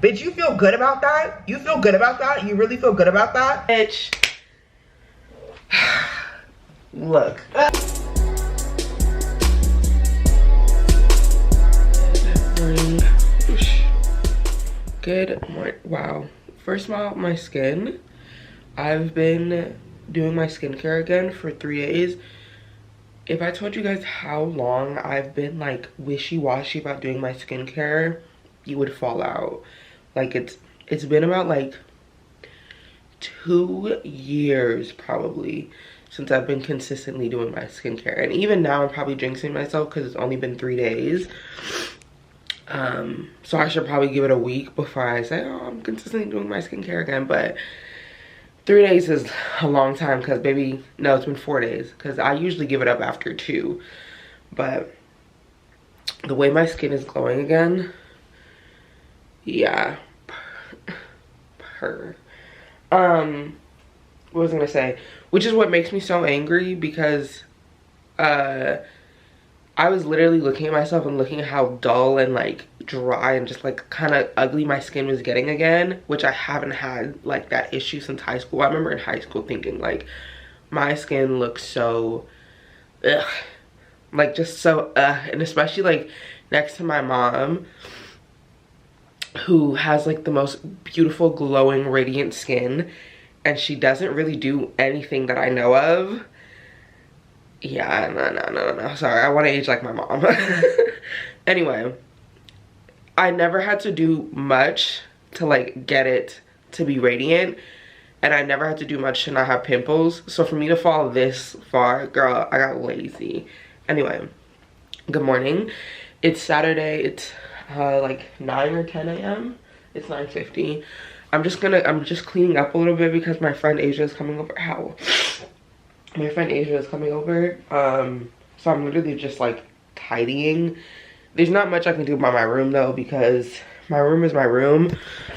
Bitch, you feel good about that? You feel good about that? You really feel good about that? Bitch. Look. Good morning. Wow. First of all, my skin. I've been doing my skincare again for 3 days. If I told you guys how long I've been like wishy-washy about doing my skincare, you would fall out. Like it's been about like 2 years probably since I've been consistently doing my skincare. And even now I'm probably jinxing myself because it's only been 3 days. So I should probably give it a week before I say, oh, I'm consistently doing my skincare again. But 3 days is a long time because baby, no, it's been 4 days because I usually give it up after 2. But the way my skin is glowing again, yeah. What was I gonna say? Which is what makes me so angry because I was literally looking at myself and looking at how dull and like dry and just like kind of ugly my skin was getting again, which I haven't had like that issue since high school. I remember in high school thinking like my skin looks so ugh, like just so and especially like next to my mom, who has like the most beautiful glowing radiant skin, and she doesn't really do anything that I know of. Yeah, no. Sorry, I want to age like my mom. Anyway, I never had to do much to like get it to be radiant, and I never had to do much to not have pimples. So for me to fall this far, girl, I got lazy. Anyway, good morning. It's Saturday. It's like 9 or 10 a.m. It's 9:50. I'm just cleaning up a little bit because my friend Asia is coming over. My friend Asia is coming over, so I'm literally just like tidying. There's not much I can do about my room though because my room is my room.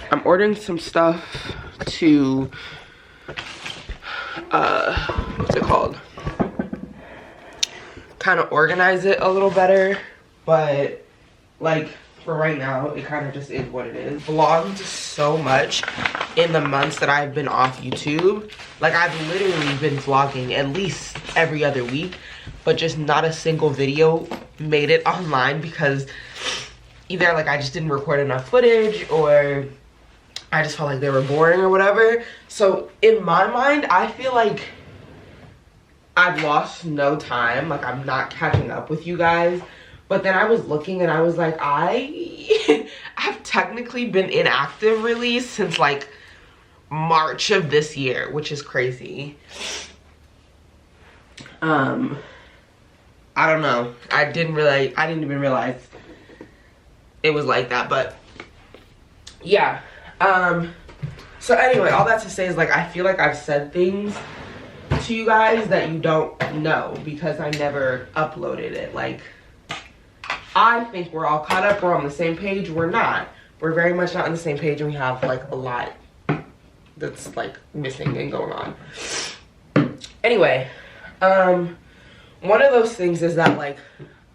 I'm ordering some stuff to, what's it called? Kind of organize it a little better, but like for right now, it kind of just is what it is. Vlogged so much in the months that I've been off YouTube. Like I've literally been vlogging at least every other week, but just not a single video made it online because either like I just didn't record enough footage or I just felt like they were boring or whatever. So in my mind, I feel like I've lost no time. Like I'm not catching up with you guys. But then I was looking and I was like, I've technically been inactive really since like March of this year, which is crazy. I don't know. I didn't even realize it was like that, but yeah. So anyway, all that to say is like I feel like I've said things to you guys that you don't know because I never uploaded it. Like I think we're all caught up, we're on the same page. We're not. We're very much not on the same page, and we have like a lot that's like missing and going on. Anyway, one of those things is that like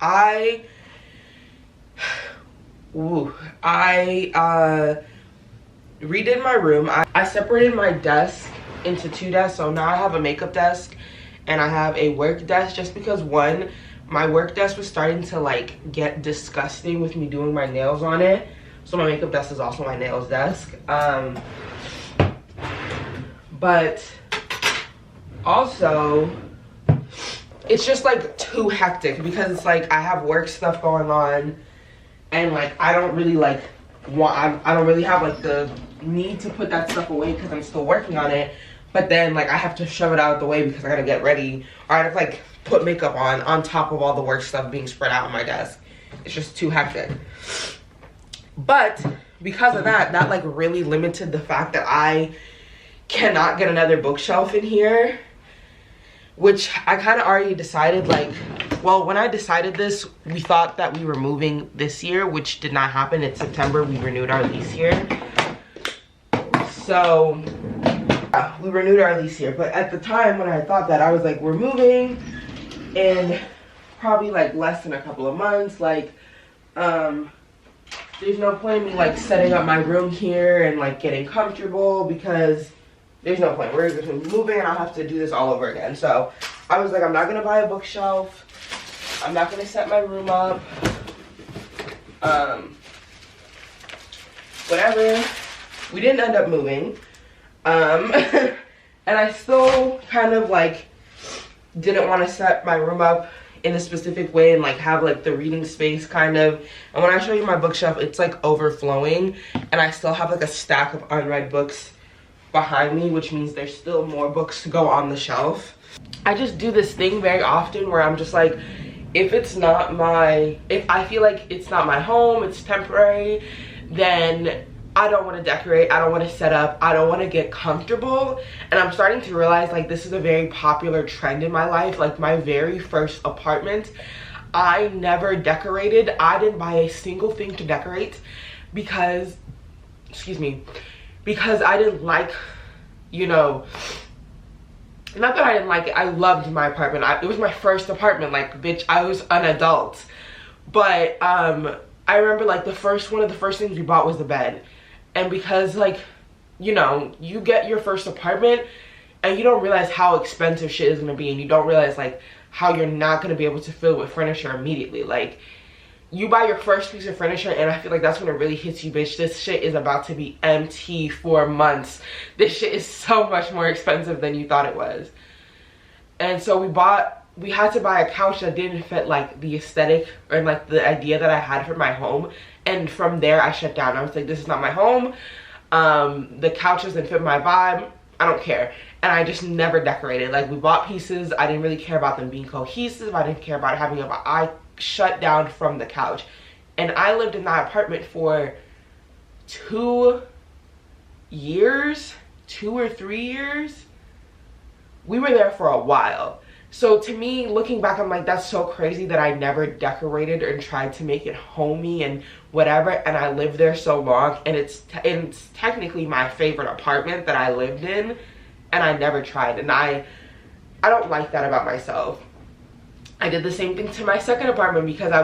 I redid my room. I separated my desk into 2 desks, so now I have a makeup desk and I have a work desk just because one, my work desk was starting to like get disgusting with me doing my nails on it. So my makeup desk is also my nails desk. But also it's just like too hectic because it's like I have work stuff going on and like I don't really like I don't really have like the need to put that stuff away because I'm still working on it. But then like I have to shove it out of the way because I gotta get ready, or I have to like put makeup on top of all the work stuff being spread out on my desk. It's just too hectic. But because of that like really limited the fact that I cannot get another bookshelf in here, which I kind of already decided. Like, well, when I decided this, we thought that we were moving this year, which did not happen. It's September. We renewed our lease here. So we renewed our lease here, but at the time when I thought that, I was like, we're moving in probably like less than a couple of months. Like there's no point in me like setting up my room here and like getting comfortable because there's no point. We're just moving and I'll have to do this all over again. So I was like, I'm not gonna buy a bookshelf. I'm not gonna set my room up. Whatever. We didn't end up moving. And I still kind of like didn't want to set my room up in a specific way and like have like the reading space kind of. And when I show you my bookshelf, it's like overflowing and I still have like a stack of unread books behind me, which means there's still more books to go on the shelf. I just do this thing very often where I'm just like, if I feel like it's not my home, it's temporary, then I don't want to decorate, I don't want to set up, I don't want to get comfortable. And I'm starting to realize like this is a very popular trend in my life. Like my very first apartment, I never decorated. I didn't buy a single thing to decorate because, excuse me, because I didn't like, you know, not that I didn't like it, I loved my apartment. It was my first apartment, like bitch, I was an adult. But I remember like one of the first things we bought was the bed. And because like, you know, you get your first apartment and you don't realize how expensive shit is gonna be, and you don't realize like how you're not gonna be able to fill it with furniture immediately. Like you buy your first piece of furniture and I feel like that's when it really hits you, bitch. This shit is about to be empty for months. This shit is so much more expensive than you thought it was. And so we had to buy a couch that didn't fit like the aesthetic or like the idea that I had for my home. And from there I shut down. I was like, this is not my home. The couch doesn't fit my vibe. I don't care. And I just never decorated. Like we bought pieces. I didn't really care about them being cohesive. I didn't care about having I shut down from the couch. And I lived in that apartment for 2 years, 2 or 3 years. We were there for a while. So to me, looking back, I'm like, that's so crazy that I never decorated and tried to make it homey and whatever. And I lived there so long, and it's technically my favorite apartment that I lived in, and I never tried. And I don't like that about myself. I did the same thing to my second apartment because I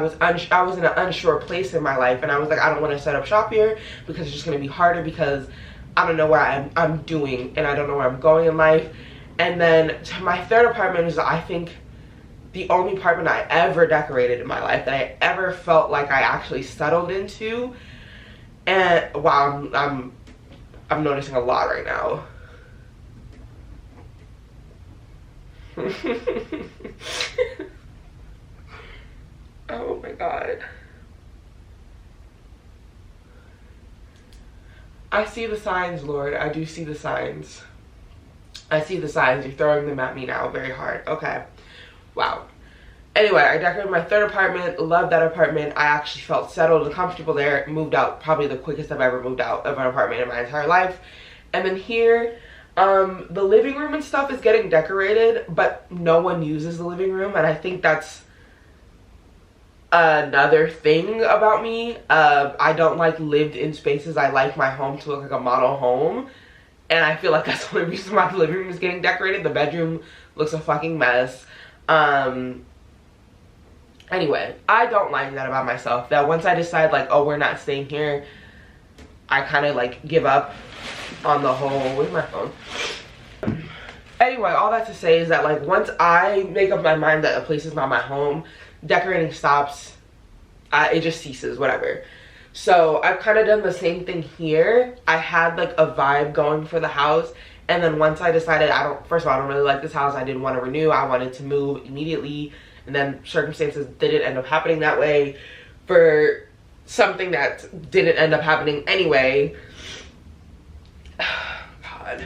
was in an unsure place in my life, and I was like, I don't want to set up shop here because it's just going to be harder because I don't know what I'm doing and I don't know where I'm going in life. And then to my third apartment is, I think, the only apartment I ever decorated in my life, that I ever felt like I actually settled into. And wow, I'm noticing a lot right now. Oh my god. I see the signs, Lord. I do see the signs. I see the signs. You're throwing them at me now very hard. Okay. Wow. Anyway, I decorated my third apartment. Loved that apartment. I actually felt settled and comfortable there. Moved out, probably the quickest I've ever moved out of an apartment in my entire life. And then here, the living room and stuff is getting decorated, but no one uses the living room. And I think that's another thing about me. I don't like lived in spaces. I like my home to look like a model home. And I feel like that's the only reason why the living room is getting decorated. The bedroom looks a fucking mess. Anyway, I don't like that about myself. That once I decide like, oh, we're not staying here, I kind of like give up on the whole, where's my phone? Anyway, all that to say is that like once I make up my mind that a place is not my home, decorating stops. It just ceases, whatever. So I've kind of done the same thing here. I had like a vibe going for the house, and then once I decided first of all, I don't really like this house, I didn't want to renew, I wanted to move immediately, and then circumstances didn't end up happening that way for something that didn't end up happening anyway. God,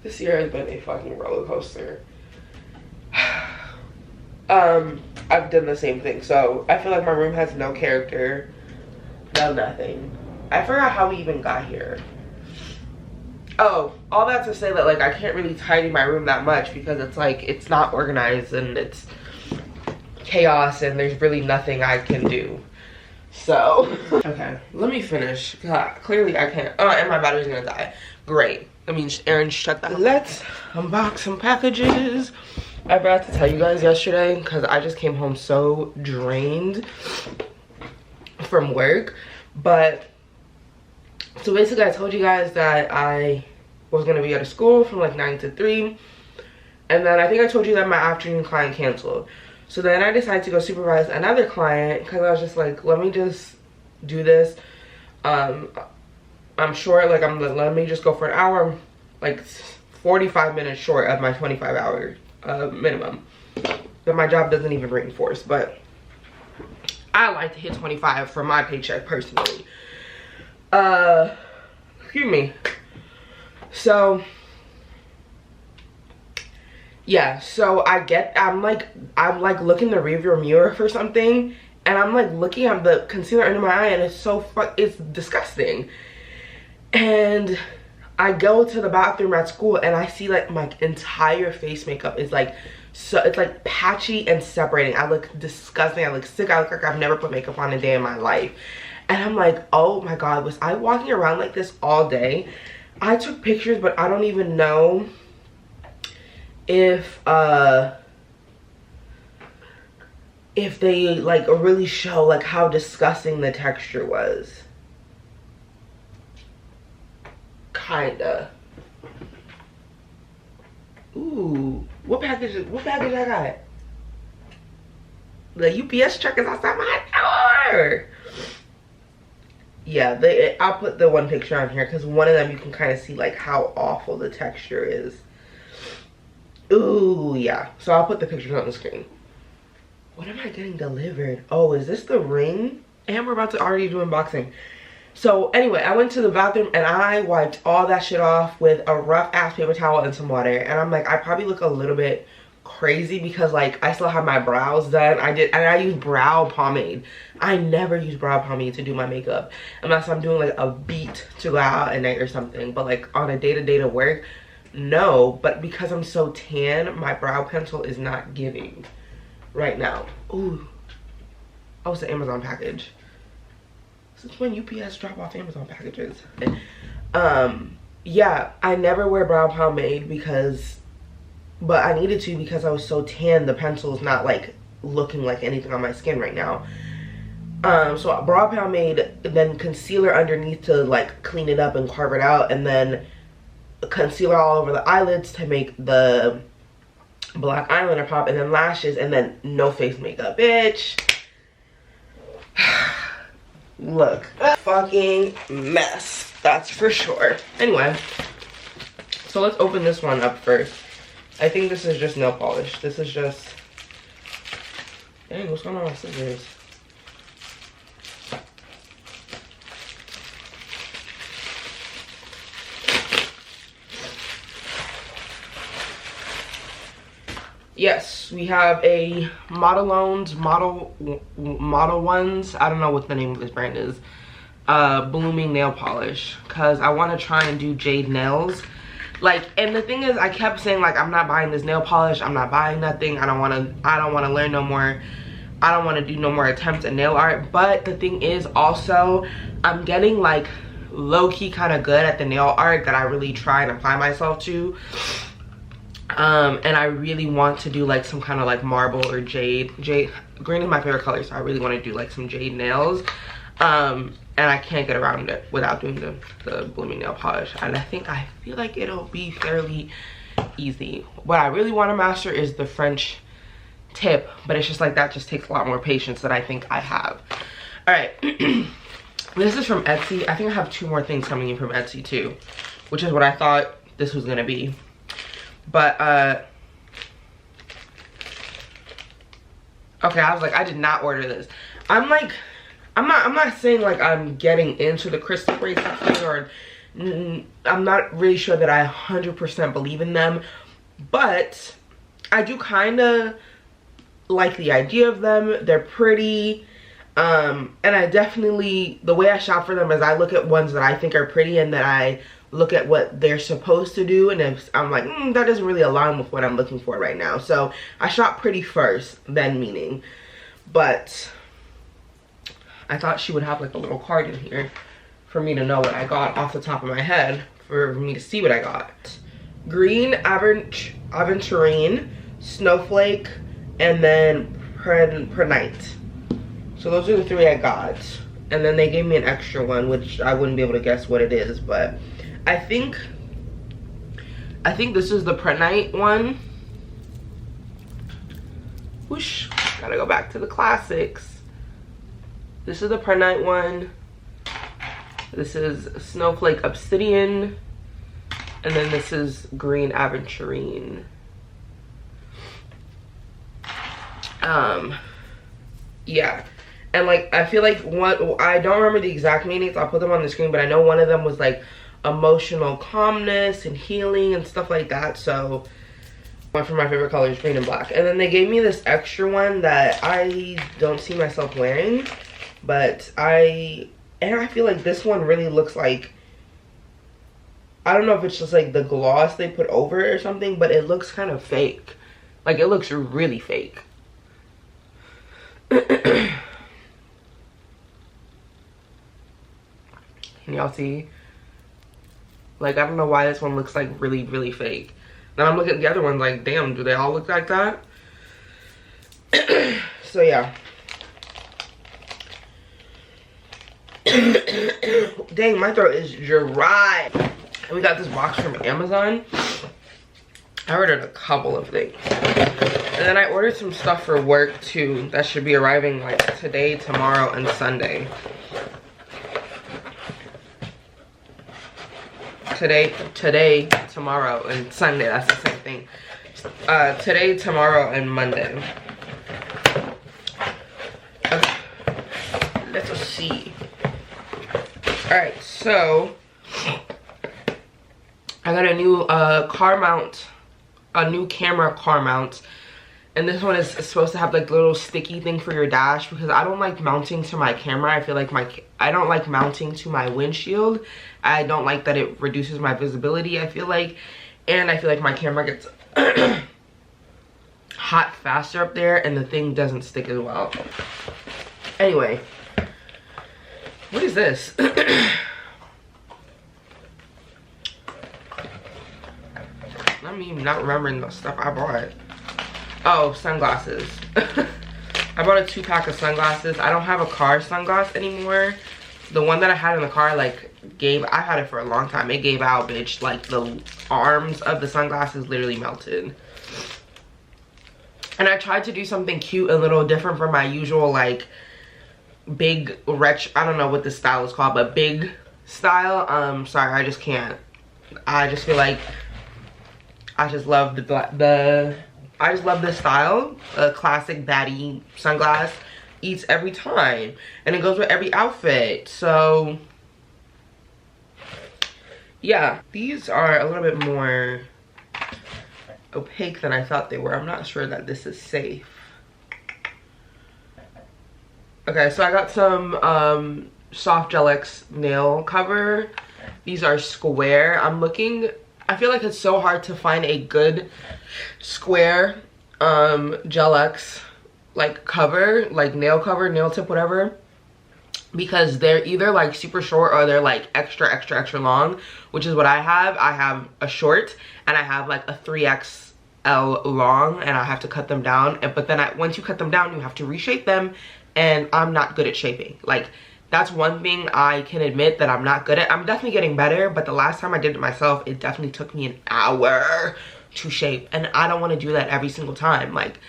this year has been a fucking roller coaster. I've done the same thing, so I feel like my room has no character. No, nothing. I forgot how we even got here. Oh, all that to say that like I can't really tidy my room that much because it's like it's not organized and it's chaos and there's really nothing I can do. So okay, let me finish. God, clearly I can't. Oh, and my battery's gonna die. Great. I mean, Erin, shut that. Let's unbox some packages. I forgot to tell you guys yesterday because I just came home so drained from work, But so basically I told you guys that I was gonna be out of school from like 9 to 3, and then I think I told you that my afternoon client canceled. So then I decided to go supervise another client because I was just like, let me just do this. I'm short, like let me just go for an hour. I'm like 45 minutes short of my 25-hour minimum that my job doesn't even reinforce, but I like to hit 25 for my paycheck personally. Excuse me. So yeah, so I'm like looking in the rearview mirror for something, and I'm like looking at the concealer under my eye, and it's disgusting. And I go to the bathroom at school, and I see like my entire face makeup is like, so it's like patchy and separating. I look disgusting, I look sick, I look like I've never put makeup on a day in my life. And I'm like, oh my god, was I walking around like this all day? I took pictures, but I don't even know if they like really show like how disgusting the texture was. Kinda. Ooh, what package I got? The UPS truck is outside my door. Yeah, I'll put the one picture on here because one of them you can kind of see like how awful the texture is. Ooh, yeah. So I'll put the pictures on the screen. What am I getting delivered? Oh, is this the ring? And we're about to already do unboxing. So anyway, I went to the bathroom and I wiped all that shit off with a rough ass paper towel and some water. And I'm like, I probably look a little bit crazy because like I still have my brows done. I use brow pomade. I never use brow pomade to do my makeup unless I'm doing like a beat to go out at night or something. But like on a day-to-day to work, no. But because I'm so tan, my brow pencil is not giving right now. Ooh. Oh, it's an Amazon package. Since when UPS drop off Amazon packages? Yeah, I never wear brow pomade but I needed to because I was so tan. The pencil is not like looking like anything on my skin right now. So brow pomade, then concealer underneath to like clean it up and carve it out, and then concealer all over the eyelids to make the black eyeliner pop, and then lashes, and then no face makeup, bitch. Look, fucking mess, that's for sure. Anyway, so let's open this one up first. I think this is just nail polish. This is just, dang, what's going on with scissors? Yes, we have a Modelones, Model Ones, I don't know what the name of this brand is, blooming nail polish, because I want to try and do jade nails. Like, and the thing is, I kept saying like, I'm not buying this nail polish, I'm not buying nothing, I don't want to learn no more, I don't want to do no more attempts at nail art. But the thing is also, I'm getting like low-key kind of good at the nail art that I really try and apply myself to. And I really want to do like some kind of like marble or jade. Green is my favorite color, so I really want to do like some jade nails. And I can't get around it without doing the blooming nail polish. And I feel like it'll be fairly easy. What I really want to master is the French tip, but it's just like that just takes a lot more patience than I think I have. All right. This is from Etsy. I think I have 2 more things coming in from Etsy too, which is what I thought this was gonna be. But okay, I was like, I did not order this. I'm not saying like I'm getting into the crystal bracelet thing, or I'm not really sure that I 100% believe in them, but I do kind of like the idea of them. They're pretty, and I definitely, the way I shop for them is I look at ones that I think are pretty, and then I look at what they're supposed to do, and if I'm like, that doesn't really align with what I'm looking for right now. So I shop pretty first, then meaning. But I thought she would have like a little card in here for me to know what I got off the top of my head, for me to see what I got. Green, Aventurine, Snowflake, and then Prenite. So those are the 3 I got. And then they gave me an extra one, which I wouldn't be able to guess what it is, but I think this is the print night one. Whoosh, gotta go back to the classics. This is the print night one. This is Snowflake Obsidian. And then this is Green Aventurine. Yeah. And like, I feel like I don't remember the exact meanings. I'll put them on the screen, but I know one of them was like emotional calmness and healing and stuff like that. So one for my favorite colors, green and black. And then they gave me this extra one that I don't see myself wearing, but I feel like this one really looks like, I don't know if it's just like the gloss they put over it or something, but it looks kind of fake. Like, it looks really fake. Can y'all see? Like, I don't know why this one looks like really, really fake. Then I'm looking at the other ones like, damn, do they all look like that? So yeah. Dang, my throat is dry. And we got this box from Amazon. I ordered a couple of things. And then I ordered some stuff for work too that should be arriving like today, tomorrow, and Sunday. Today, tomorrow, and Sunday. That's the same thing. Today, tomorrow, and Monday. Okay. Let's see. Alright, so I got a new car mount, a new camera car mount. And this one is supposed to have like a little sticky thing for your dash, because I don't like mounting to my camera. I feel like I don't like mounting to my windshield. I don't like that it reduces my visibility, I feel like. And I feel like my camera gets hot faster up there and the thing doesn't stick as well. Anyway, what is this? I'm even not remembering the stuff I bought. Oh, sunglasses. I bought a 2-pack of sunglasses. I don't have a car sunglass anymore. The one that I had in the car, like, I had it for a long time. It gave out, bitch. Like, the arms of the sunglasses literally melted. And I tried to do something cute, a little different from my usual, like, big I don't know what this style is called, but big style. Sorry, I just can't. I just feel like I just love I just love this style. A classic baddie sunglass. Eats every time. And it goes with every outfit. So, yeah. These are a little bit more opaque than I thought they were. I'm not sure that this is safe. Okay, so I got some Soft Gel X nail cover. These are square. I feel like it's so hard to find a good square Gel X like cover, like nail cover, nail tip, whatever, because they're either like super short or they're like extra long, which is what I have. I have a short and I have like a 3XL long, and I have to cut them down. But then once you cut them down, you have to reshape them, and I'm not good at shaping. Like, that's one thing I can admit that I'm not good at. I'm definitely getting better, but the last time I did it myself, it definitely took me an hour to shape, and I don't want to do that every single time. Like,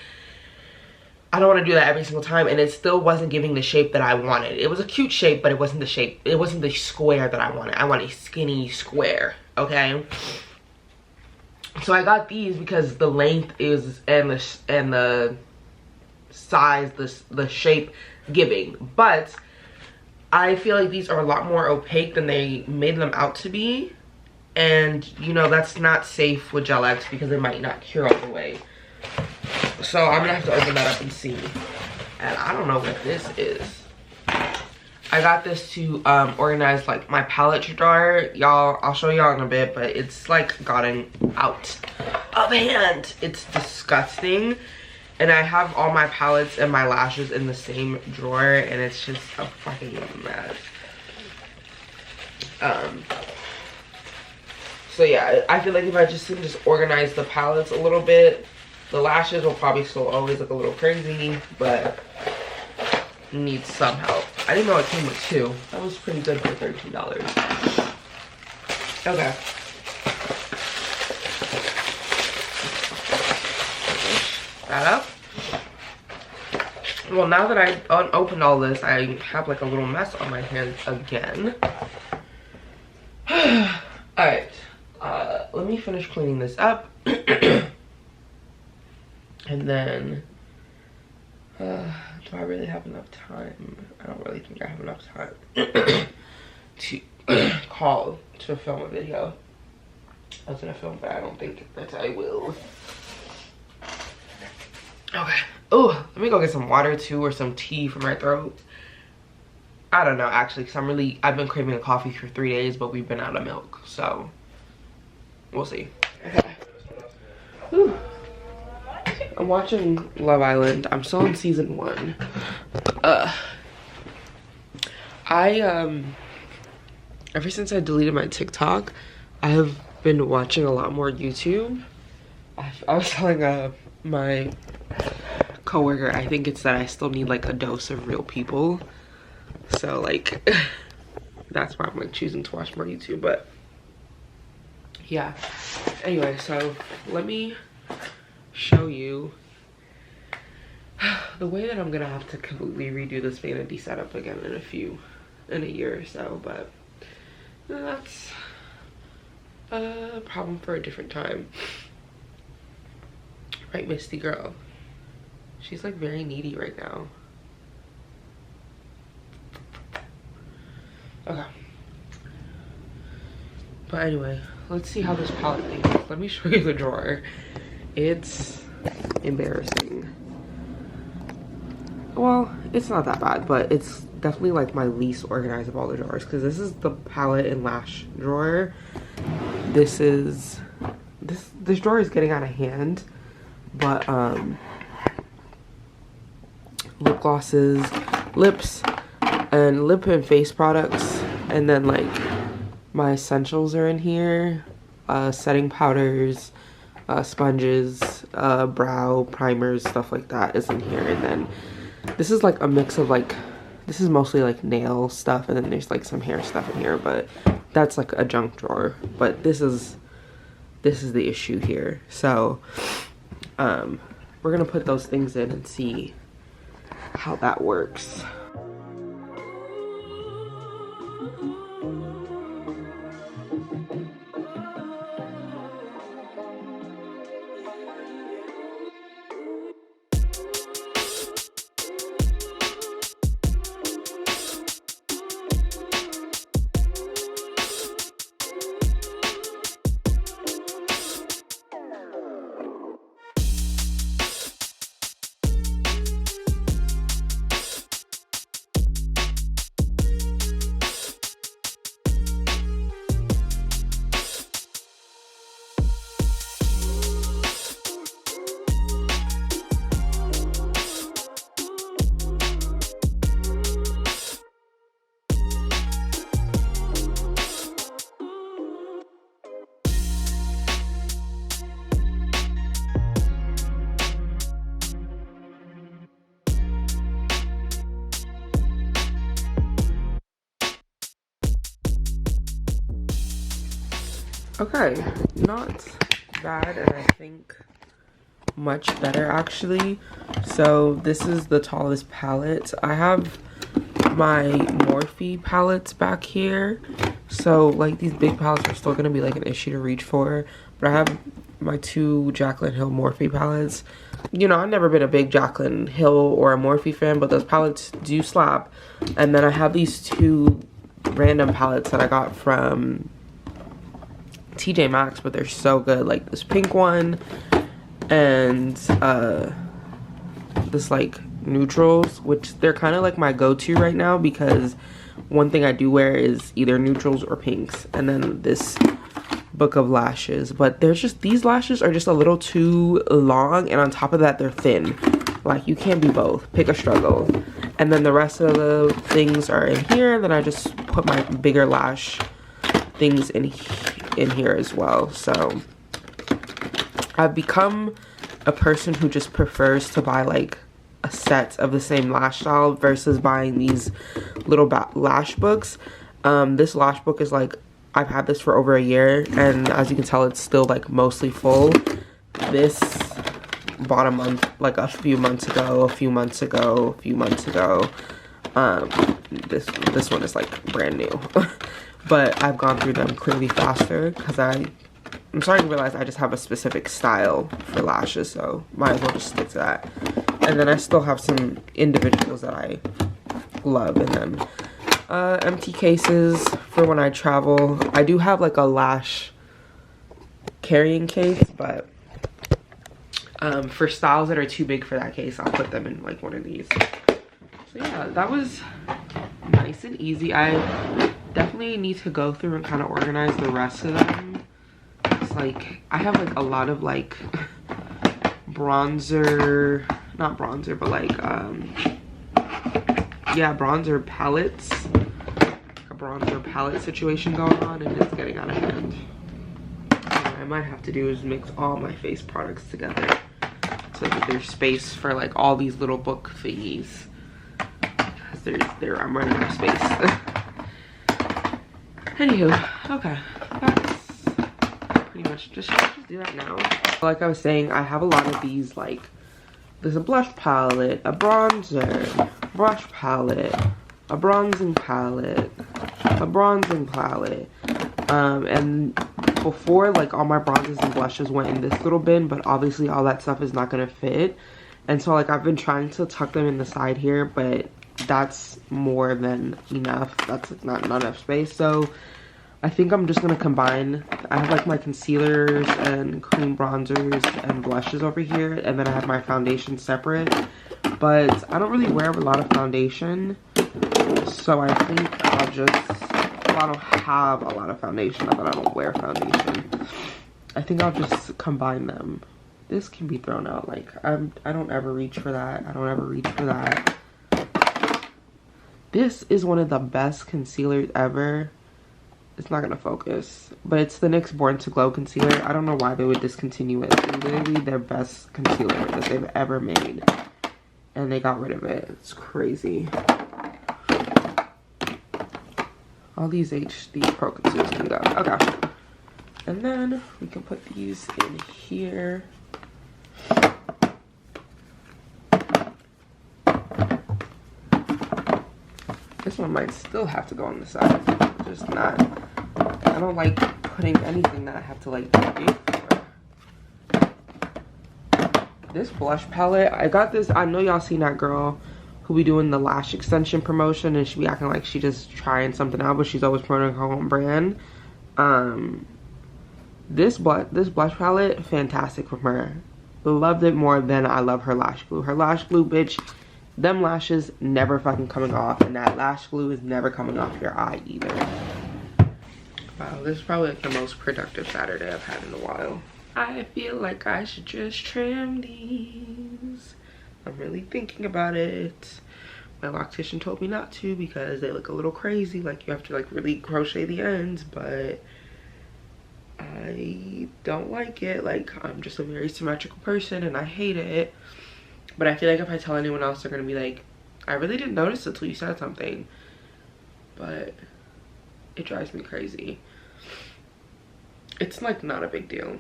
I don't want to do that every single time, and it still wasn't giving the shape that I wanted. It was a cute shape, but it wasn't the shape. It wasn't the square that I wanted. I want a skinny square, okay? So I got these because the length is, and the size, the shape giving. But I feel like these are a lot more opaque than they made them out to be. And, you know, that's not safe with Gel X because it might not cure all the way. So I'm gonna have to open that up and see. And I don't know what this is. I got this to organize like my palette drawer. Y'all, I'll show y'all in a bit, but it's like gotten out of hand. It's disgusting. And I have all my palettes and my lashes in the same drawer, and it's just a fucking mess. So yeah, I feel like if I just organize the palettes a little bit, the lashes will probably still always look a little crazy, but need some help. I didn't know it came with 2. That was pretty good for $13. Okay. That up. Well, now that I unopened all this, I have like a little mess on my hands again. Alright. Let me finish cleaning this up. And then, do I really have enough time? I don't really think I have enough time to call to film a video. I was gonna film, but I don't think that I will. Okay. Oh, let me go get some water too, or some tea for my throat. I don't know, actually, because I've been craving a coffee for 3 days, but we've been out of milk, so we'll see. Okay. Whew. I'm watching Love Island. I'm still in season 1. Ever since I deleted my TikTok, I have been watching a lot more YouTube. I was telling my coworker, I think it's that I still need like a dose of real people. So like, that's why I'm like choosing to watch more YouTube, but yeah. Anyway, so let me show you the way that I'm gonna have to completely redo this vanity setup again in a year or so, but that's a problem for a different time. Right, Misty girl? She's like very needy right now. Okay. But anyway, let's see how this palette thing is. Let me show you the drawer. It's embarrassing. Well, it's not that bad, but it's definitely like my least organized of all the drawers, because this is the palette and lash drawer. This drawer is getting out of hand, but lip glosses, lips, and lip and face products, and then like my essentials are in here. Setting powders, sponges, brow primers, stuff like that is in here. And then this is like a mix of like, this is mostly like nail stuff, and then there's like some hair stuff in here, but that's like a junk drawer. But this is the issue here. So we're gonna put those things in and see how that works. Okay, not bad, and I think much better actually. So this is the tallest palette. I have my Morphe palettes back here, so like these big palettes are still gonna be like an issue to reach for, but I have my 2 Jaclyn Hill Morphe palettes. You know, I've never been a big Jaclyn Hill or a Morphe fan, but those palettes do slap. And then I have these 2 random palettes that I got from TJ Maxx, but they're so good. Like this pink one and this like neutrals, which they're kind of like my go-to right now, because one thing I do wear is either neutrals or pinks. And then this book of lashes, but there's just, these lashes are just a little too long, and on top of that they're thin. Like you can't be both, pick a struggle. And then the rest of the things are in here, and then I just put my bigger lash things in here as well. So I've become a person who just prefers to buy like a a set of the same lash style versus buying these little lash books. This lash book is like, I've had this for over a year, and as you can tell, it's still like mostly full. This bought a month, like a few months ago. This one is like brand new. But I've gone through them clearly faster because I'm starting to realize I just have a specific style for lashes, so might as well just stick to that. And then I still have some individuals that I love, and then empty cases for when I travel. I do have like a lash carrying case, but for styles that are too big for that case, I'll put them in like one of these. So yeah, that was nice and easy. I definitely need to go through and kind of organize the rest of them. It's like I have like a lot of like bronzer, not bronzer, but like yeah, bronzer palettes, like a bronzer palette situation going on, and it's getting out of hand. What I might have to do is mix all my face products together so that there's space for like all these little book thingies, because I'm running out of space. Anywho, okay, that's pretty much just do that now. Like I was saying, I have a lot of these, like there's a blush palette, a bronzer, brush palette, a bronzing palette, and before, like all my bronzes and blushes went in this little bin, but obviously all that stuff is not gonna fit, and so like I've been trying to tuck them in the side here, but that's more than enough. That's like not enough space, so I think I'm just gonna combine. I have like my concealers and cream bronzers and blushes over here, and then I have my foundation separate, but I don't really wear a lot of foundation, so I think I'll just, I don't have a lot of foundation, not that I don't wear foundation. I think I'll just combine them. This can be thrown out, like I don't ever reach for that. I don't ever reach for that. This is one of the best concealers ever. It's not gonna focus, but it's the NYX Born to Glow concealer. I don't know why they would discontinue it. It's literally their best concealer that they've ever made, and they got rid of it. It's crazy. All these Pro concealers can go. Okay, and then we can put these in here. This one might still have to go on the side. Just not. I don't like putting anything that I have to like pay for. This blush palette, I got this. I know y'all seen that girl who be doing the lash extension promotion, and she be acting like she just trying something out, but she's always promoting her own brand. This blush palette, fantastic from her. Loved it more than I love her lash glue. Her lash glue, bitch, them lashes never fucking coming off, and that lash glue is never coming off your eye either. Wow, this is probably like the most productive Saturday I've had in a while. I feel like I should just trim these. I'm really thinking about it. My loctician told me not to because they look a little crazy, like you have to like really crochet the ends, but I don't like it. Like, I'm just a very symmetrical person and I hate it. But I feel like if I tell anyone else, they're gonna be like, I really didn't notice it till you said something. But it drives me crazy. It's like not a big deal.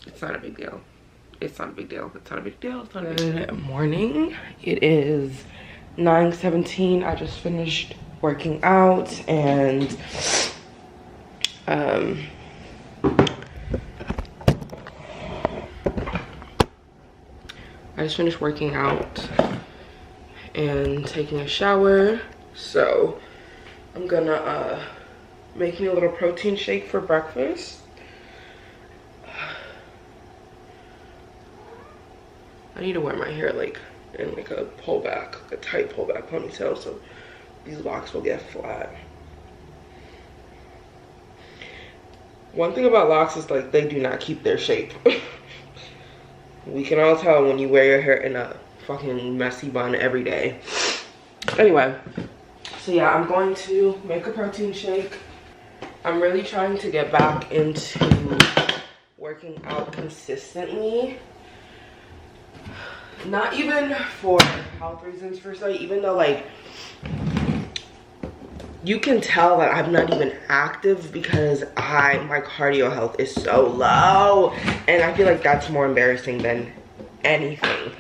It's not a big deal. It's not a big deal. It's not a big deal. It's not a big deal. Good morning. It is 9:17. I just finished working out, and taking a shower, so I'm gonna make me a little protein shake for breakfast. I need to wear my hair like in like a pullback, like a tight pullback ponytail, so these locks will get flat. One thing about locks is like they do not keep their shape. We can all tell when you wear your hair in a fucking messy bun every day. Anyway, so yeah, I'm going to make a protein shake. I'm really trying to get back into working out consistently. not even for health reasons per se, even though like you can tell that I'm not even active because my cardio health is so low, and I feel like that's more embarrassing than anything.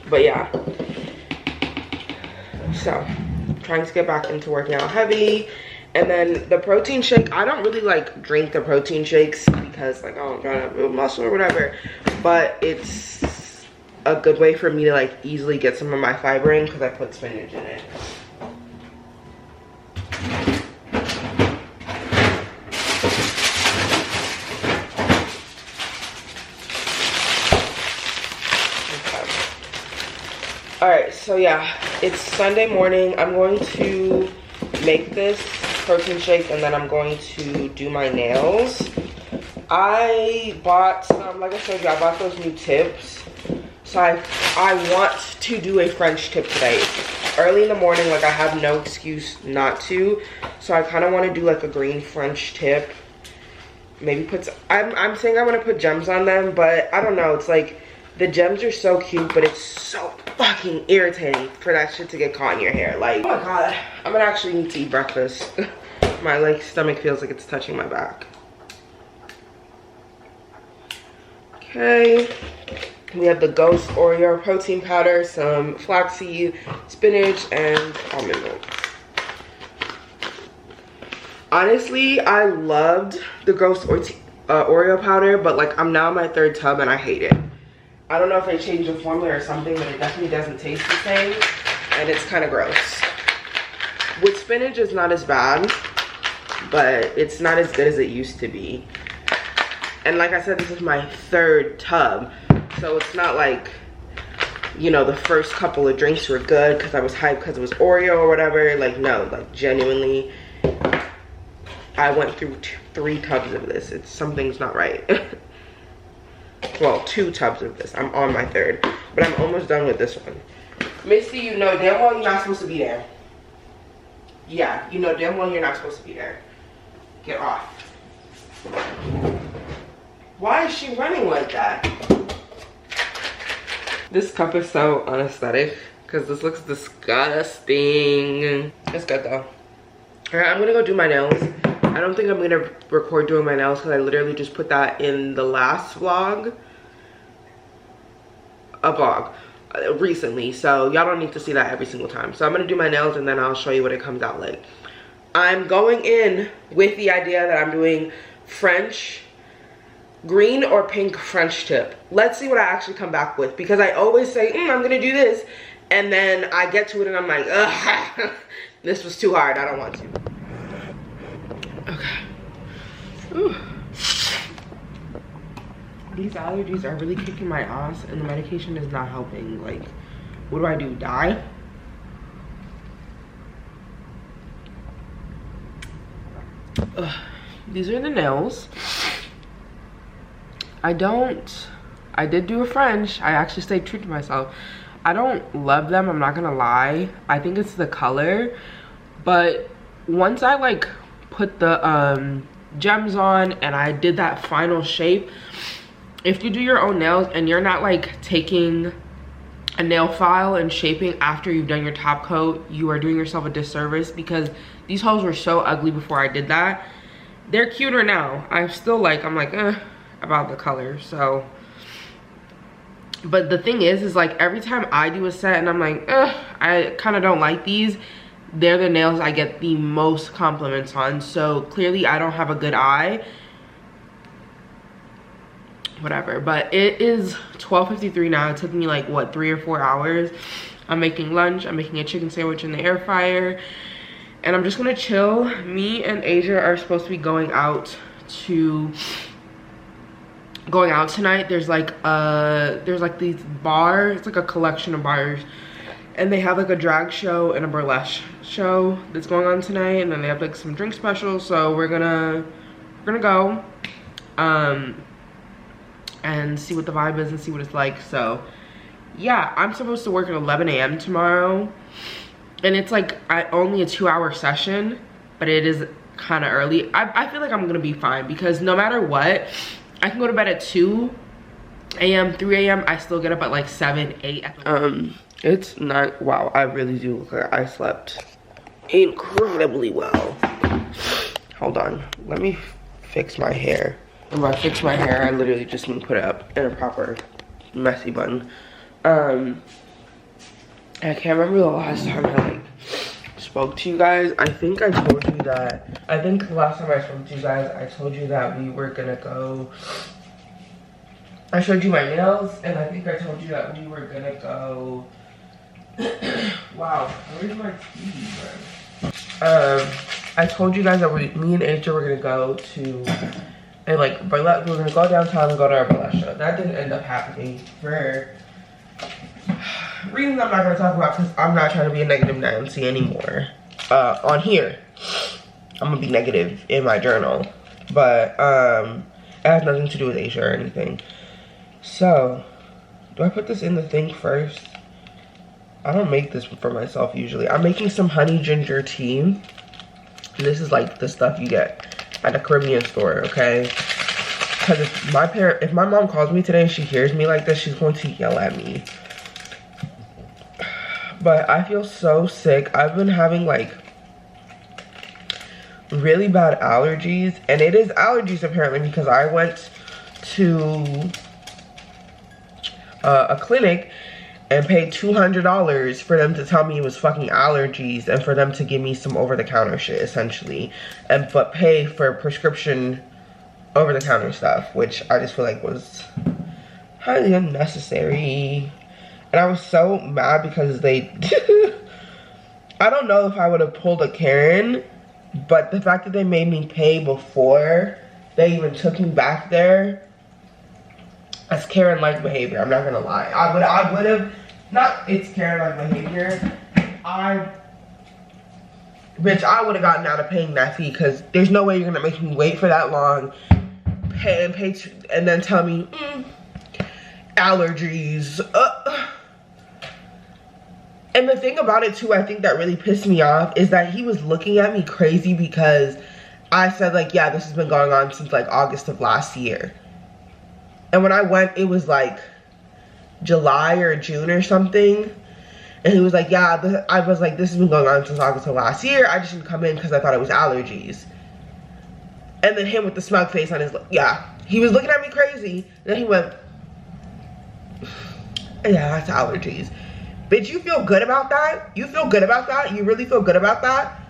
But yeah, so trying to get back into working out heavy. And then the protein shake, I don't really like drink the protein shakes because like, oh, I'm trying to build muscle or whatever, but it's a good way for me to like easily get some of my fiber in because I put spinach in it. Okay. All right, so yeah, it's Sunday morning. I'm going to make this protein shake and then I'm going to do my nails. I bought some, like I showed you, I bought those new tips. So I want to do a French tip today. It's early in the morning, like I have no excuse not to. So I kind of want to do like a green French tip. Maybe put, I'm saying I want to put gems on them, but I don't know. It's like the gems are so cute, but it's so fucking irritating for that shit to get caught in your hair. Like, oh my god, I'm gonna actually need to eat breakfast. My like stomach feels like it's touching my back. Okay, we have the Ghost Oreo protein powder, some flaxseed, spinach, and almond milk. Honestly, I loved the Ghost Oreo powder, but like I'm now on my 3rd tub and I hate it. I don't know if they changed the formula or something, but it definitely doesn't taste the same, and it's kind of gross. With spinach, it's not as bad, but it's not as good as it used to be. And like I said, this is my 3rd tub, so it's not like, you know, the first couple of drinks were good because I was hyped because it was Oreo or whatever. Like, no, like genuinely, I went through 3 tubs of this. Something's not right. Well, 2 tubs of this. I'm on my 3rd, but I'm almost done with this one. Misty, you know damn well you're not supposed to be there. Yeah, you know damn well you're not supposed to be there. Get off. Why is she running like that? This cup is so unaesthetic because this looks disgusting. It's good though. All right, I'm gonna go do my nails. I don't think I'm gonna record doing my nails because I literally just put that in the last vlog. Recently, so y'all don't need to see that every single time. So I'm gonna do my nails and then I'll show you what it comes out like. I'm going in with the idea that I'm doing French, green or pink French tip. Let's see what I actually come back with, because I always say, I'm gonna do this, and then I get to it and I'm like, ugh, this was too hard, I don't want to. Okay. Ooh. These allergies are really kicking my ass and the medication is not helping. Like, what do I do, die? Ugh. These are the nails. I did do a French. I actually stayed true to myself. I don't love them, I'm not gonna lie. I think it's the color, but once I like put the gems on and I did that final shape, if you do your own nails and you're not like taking a nail file and shaping after you've done your top coat, you are doing yourself a disservice, because these holes were so ugly before I did that. They're cuter now. I'm like about the color. So, but the thing is like every time I do a set and I'm like, I kind of don't like these, they're the nails I get the most compliments on. So clearly I don't have a good eye. Whatever, but it is 12:53 now. It took me like what, 3 or 4 hours. I'm making lunch. I'm making a chicken sandwich in the air fryer, and I'm just gonna chill. Me and Asia are supposed to be going out tonight. There's like these bars. It's like a collection of bars, and they have like a drag show and a burlesque show that's going on tonight, and then they have like some drink specials. So we're gonna go and see what the vibe is and see what it's like. So yeah, I'm supposed to work at 11 a.m. tomorrow, and it's like only a 2-hour session, but it is kind of early. I feel like I'm gonna be fine, because no matter what, I can go to bed at 2 a.m., 3 a.m. I still get up at like 7, 8. It's not, wow, I really do look like I slept incredibly well. Hold on, let me fix my hair. If I fix my hair, I literally just need to put it up in a proper messy bun. I can't remember the last time I like spoke to you guys. I think I told you that, I think the last time I spoke to you guys, I told you that we were gonna go, I showed you my nails, and I think I told you that we were gonna go, wow, where's my TV? I told you guys that me and Asia were gonna go to, and like, we were gonna go downtown and go to our burlesque show. That didn't end up happening for reasons I'm not gonna talk about, because I'm not trying to be a negative Nancy anymore. On here, I'm gonna be negative in my journal, but it has nothing to do with Asia or anything. So, do I put this in the thing first? I don't make this for myself usually. I'm making some honey ginger tea. This is like the stuff you get at a Caribbean store, okay? Because if my mom calls me today and she hears me like this, she's going to yell at me. But I feel so sick. I've been having like really bad allergies, and it is allergies apparently, because I went to a clinic and paid $200 for them to tell me it was fucking allergies, and for them to give me some over-the-counter shit essentially, but pay for prescription over-the-counter stuff, which I just feel like was highly unnecessary. And I was so mad because they I don't know if I would have pulled a Karen, but the fact that they made me pay before they even took me back there, that's Karen-like behavior. I'm not gonna lie. I would have, not it's Karen-like behavior. Bitch, I would have gotten out of paying that fee, because there's no way you're gonna make me wait for that long, and then tell me allergies. And the thing about it too, I think that really pissed me off, is that he was looking at me crazy because I said like, yeah, this has been going on since like August of last year. And when I went, it was like July or June or something. And he was like, yeah, I was like, this has been going on since August of last year. I just didn't come in because I thought it was allergies. And then him with the smug face on his, yeah. He was looking at me crazy. And then he went, yeah, that's allergies. Bitch, you feel good about that? You feel good about that? You really feel good about that?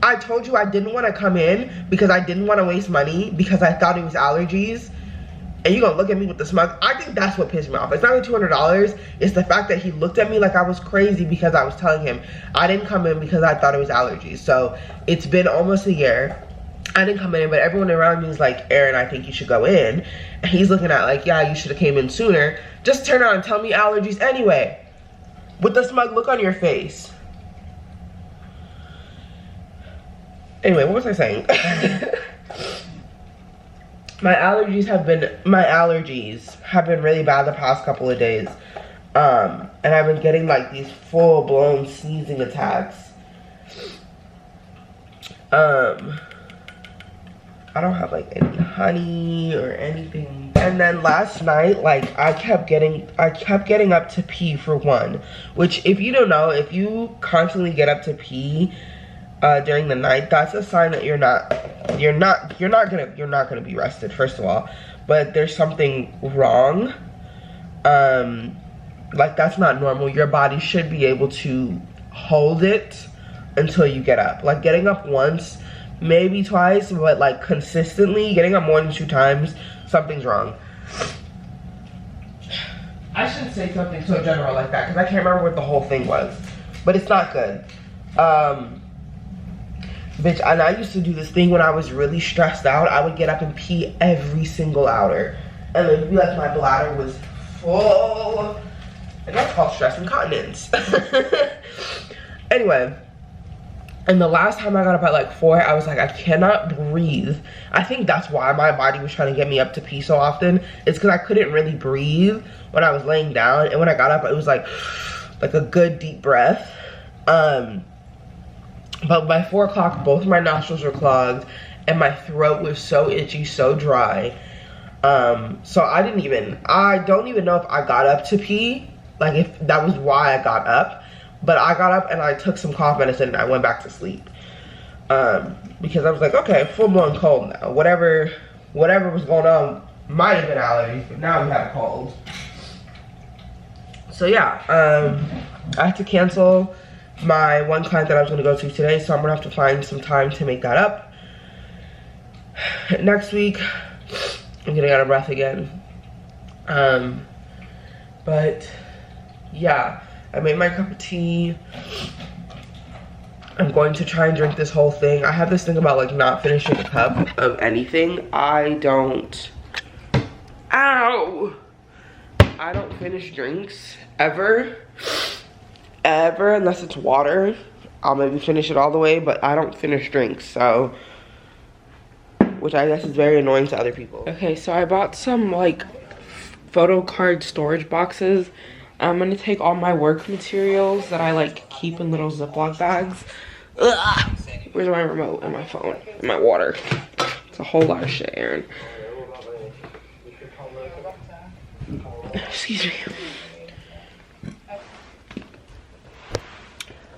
I told you I didn't want to come in because I didn't want to waste money because I thought it was allergies. And you gonna look at me with the smug? I think that's what pissed me off. It's not the $200. It's the fact that he looked at me like I was crazy because I was telling him I didn't come in because I thought it was allergies. So it's been almost a year. I didn't come in, but everyone around me is like, Erin, I think you should go in. And he's looking at like, yeah, you should have came in sooner. Just turn around and tell me allergies anyway. With the smug look on your face. Anyway, what was I saying? My allergies have been really bad the past couple of days. And I've been getting like these full-blown sneezing attacks. I don't have like any honey or anything. And then last night, like I kept getting up to pee for one. Which, if you don't know, if you constantly get up to pee during the night, that's a sign that you're not gonna be rested, first of all. But there's something wrong. Like that's not normal. Your body should be able to hold it until you get up. Like getting up once, maybe twice, but like consistently getting up more than 2 times, something's wrong. I shouldn't say something so general like that because I can't remember what the whole thing was, but it's not good. Bitch, and I used to do this thing when I was really stressed out. I would get up and pee every single hour, and it would be like my bladder was full, and that's called stress incontinence. Anyway. And the last time I got up at like 4, I was like, I cannot breathe. I think that's why my body was trying to get me up to pee so often. It's because I couldn't really breathe when I was laying down. And when I got up, it was like a good deep breath. But by 4 o'clock, both my nostrils were clogged. And my throat was so itchy, so dry. So I don't even know if I got up to pee, like if that was why I got up, but I got up and I took some cough medicine and I went back to sleep. Because I was like, okay, full-blown cold now. Whatever was going on might have been allergies, but now we have a cold. So yeah, I had to cancel my one client that I was gonna go to today, so I'm gonna have to find some time to make that up. Next week, I'm getting out of breath again. But yeah, I made my cup of tea. I'm going to try and drink this whole thing. I have this thing about like not finishing a cup of anything. I don't finish drinks ever, unless it's water. I'll maybe finish it all the way, but I don't finish drinks, so, which I guess is very annoying to other people. Okay, so I bought some like photo card storage boxes. I'm gonna take all my work materials that I like keep in little Ziploc bags. Ugh. Where's my remote and my phone and my water? It's a whole lot of shit, Erin. Excuse me.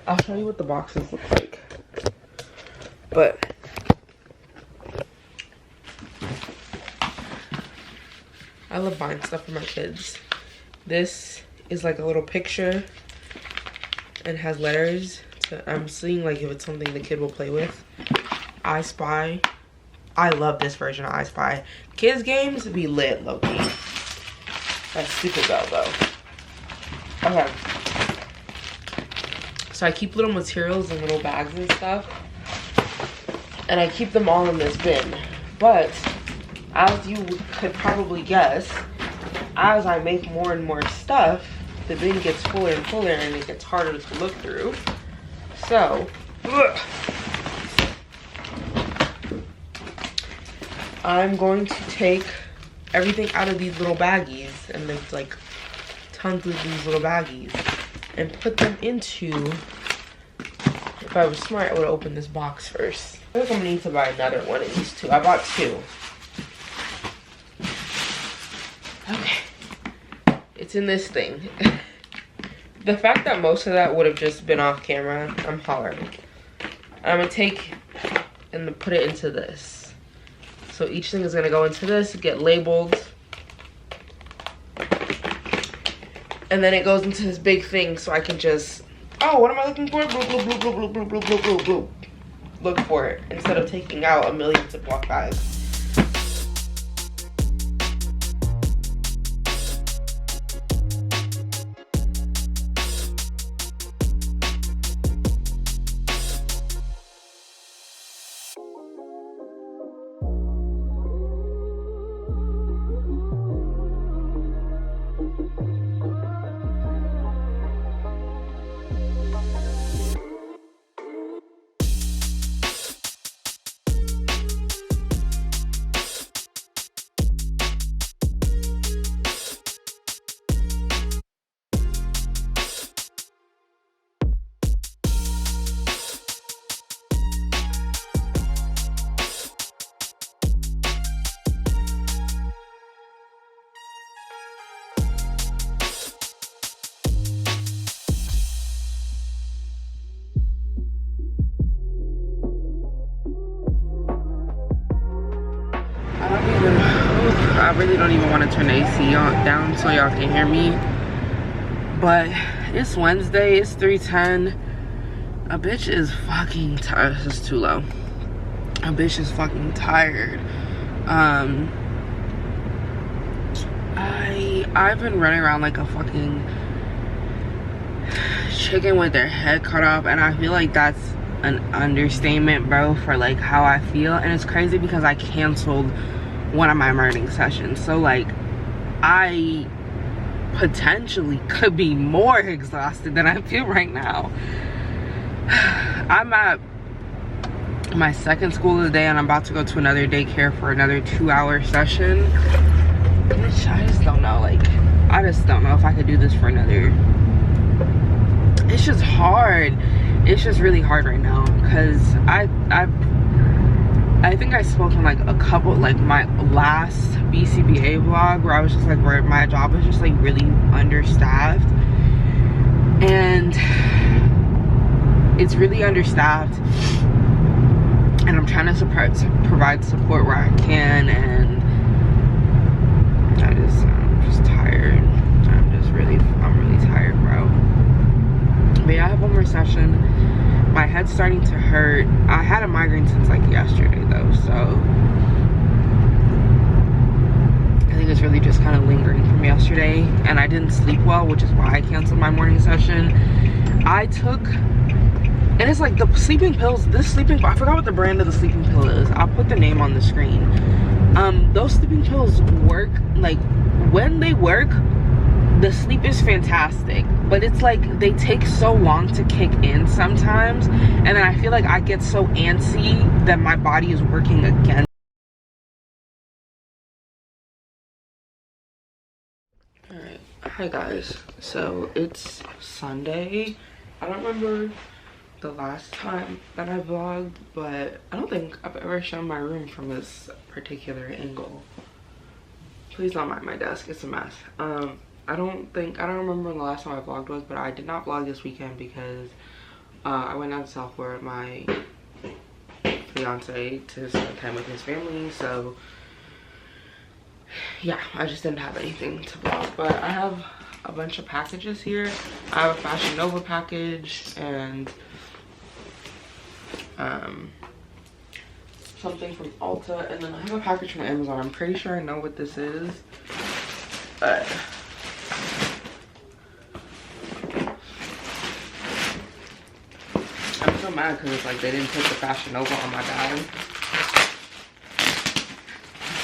I'll show you what the boxes look like. But I love buying stuff for my kids. This is like a little picture and has letters. I'm seeing like if it's something the kid will play with. I Spy. I love this version of I Spy. Kids games be lit, low-key. That's stupid though. Okay. So I keep little materials in little bags and stuff. And I keep them all in this bin. But as you could probably guess, as I make more and more stuff, the bin gets fuller and fuller and it gets harder to look through. So, I'm going to take everything out of these little baggies, and there's like tons of these little baggies, and put them into, if I was smart, I would open this box first. I think I'm gonna need to buy another one of these two. I bought two. Okay. It's in this thing. The fact that most of that would have just been off camera, I'm hollering. I'm gonna take and put it into this. So each thing is gonna go into this, get labeled. And then it goes into this big thing so I can just, oh, what am I looking for? Bloop, bloop, bloop, bloop, bloop, bloop, bloop, bloop, bloop. Look for it instead of taking out a million Ziploc bags. I really don't even want to turn the AC down so y'all can hear me. But it's Wednesday, it's 3:10. A bitch is fucking tired. This is too low. A bitch is fucking tired. I've been running around like a fucking chicken with their head cut off, and I feel like that's an understatement, bro, for like how I feel. And it's crazy because I canceled one of my morning sessions, so like I potentially could be more exhausted than I feel right now. I'm at my second school of the day and I'm about to go to another daycare for another 2-hour session. Bitch, I just don't know, like I just don't know if I could do this for another. It's just hard. It's just really hard right now because I think I spoke on like a couple, like my last BCBA vlog where I was just like, where my job was just like really understaffed, and it's really understaffed, and I'm trying to provide support where I can, and I'm just tired. I'm really tired, bro. But yeah, I have one more session. My head's starting to hurt. I had a migraine since like yesterday though, so I think it's really just kind of lingering from yesterday, and I didn't sleep well, which is why I canceled my morning session. I took, and it's like the sleeping pills, I forgot what the brand of the sleeping pill is. I'll put the name on the screen. Those sleeping pills work, like when they work, the sleep is fantastic, but it's like they take so long to kick in sometimes, and then I feel like I get so antsy that my body is working against. Alright, hi guys, so it's Sunday. I don't remember the last time that I vlogged, but I don't think I've ever shown my room from this particular angle. Please don't mind my desk, it's a mess. I don't remember when the last time I vlogged was, but I did not vlog this weekend because I went down to South Florida with my fiance to spend time with his family, so yeah, I just didn't have anything to vlog. But I have a bunch of packages here. I have a Fashion Nova package and something from Ulta, and then I have a package from Amazon. I'm pretty sure I know what this is, but I'm so mad because it's like they didn't put the Fashion Nova on my bag.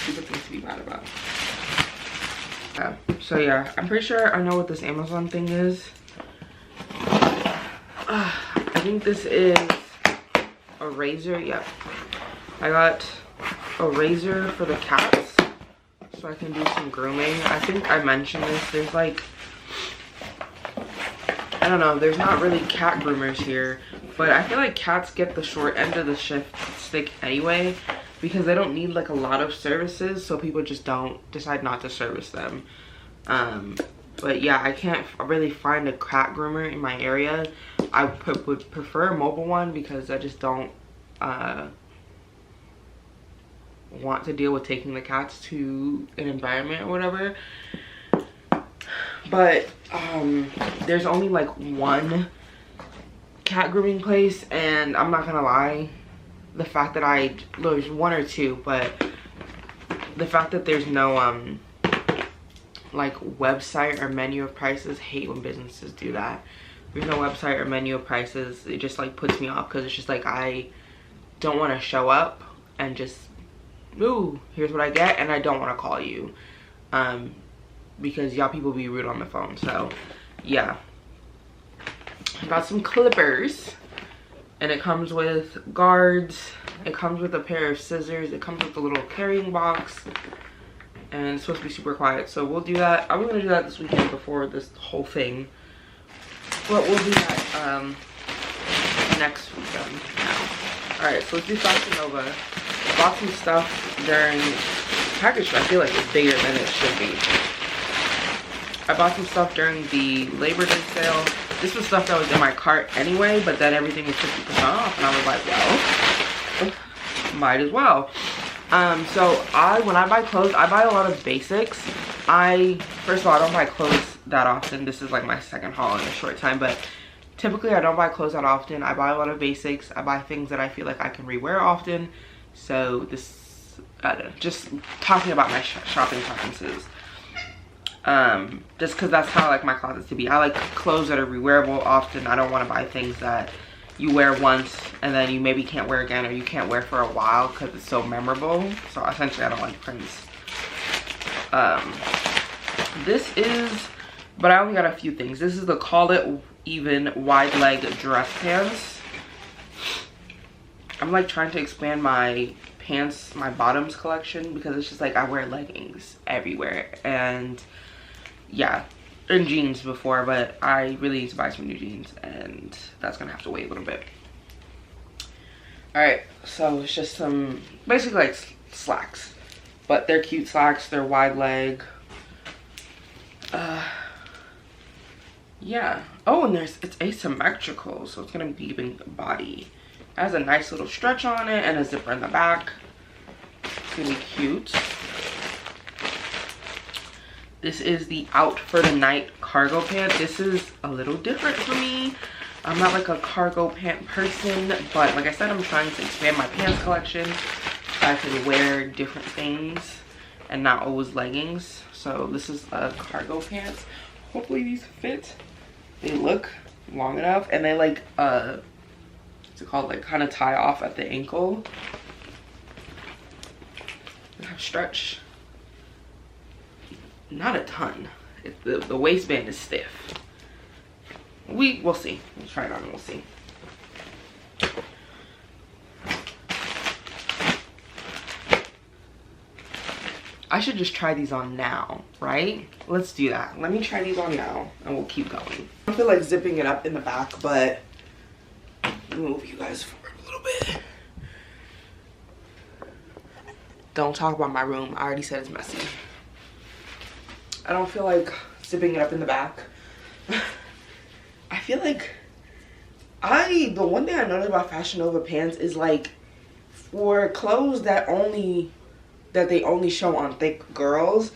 Stupid things to be mad about. So yeah, I'm pretty sure I know what this Amazon thing is. I think this is a razor. Yep, I got a razor for the cats so I can do some grooming. I think I mentioned this. There's like, I don't know, there's not really cat groomers here, but I feel like cats get the short end of the stick anyway, because they don't need like a lot of services, so people just decide not to service them. But yeah, I can't really find a cat groomer in my area. I would prefer a mobile one because I just don't want to deal with taking the cats to an environment or whatever. But there's only like one cat grooming place, and I'm not gonna lie, the fact that there's one or two, but the fact that there's no like website or menu of prices, hate when businesses do that. There's no website or menu of prices. It just like puts me off, because it's just like I don't want to show up and just, ooh, here's what I get, and I don't want to call you because y'all people be rude on the phone. So yeah, I got some clippers, and it comes with guards, it comes with a pair of scissors, it comes with a little carrying box, and it's supposed to be super quiet. So we'll do that. I'm gonna do that this weekend before this whole thing, but we'll do that next weekend now. Alright, so let's do Fashion Nova. I bought some stuff during the package. I feel like it's bigger than it should be. I bought some stuff during the Labor Day sale. This was stuff that was in my cart anyway, but then everything was 50% off, and I was like, well, might as well. So when I buy clothes, I buy a lot of basics. First of all, I don't buy clothes that often. This is like my second haul in a short time, but typically I don't buy clothes that often. I buy a lot of basics. I buy things that I feel like I can rewear often. So this, just talking about my shopping preferences. Just because that's how I like my closets to be. I like clothes that are rewearable often. I don't want to buy things that you wear once and then you maybe can't wear again, or you can't wear for a while because it's so memorable. So essentially I don't like prints. This is, but I only got a few things. This is the Call It Even wide leg dress pants. I'm like trying to expand my pants, my bottoms collection, because it's just like I wear leggings everywhere, and yeah, and jeans before, but I really need to buy some new jeans, and that's gonna have to wait a little bit. All right, so it's just some basically like slacks, but they're cute slacks. They're wide leg. Yeah. Oh, and it's asymmetrical, so it's gonna be giving body. It has a nice little stretch on it and a zipper in the back. It's gonna be cute. This is the Out for the Night cargo pant. This is a little different for me. I'm not like a cargo pant person, but like I said, I'm trying to expand my pants collection so I can wear different things and not always leggings. So this is a cargo pants. Hopefully these fit. They look long enough, and they like what's it called, like kind of tie off at the ankle. They have stretch. Not a ton. The waistband is stiff. We'll see. We'll try it on and we'll see. I should just try these on now, right? Let's do that. Let me try these on now and we'll keep going. I feel like zipping it up in the back, but let me move you guys forward a little bit. Don't talk about my room. I already said it's messy. I don't feel like zipping it up in the back. I feel like the one thing I noticed about Fashion Nova pants is like for clothes that they only show on thick girls,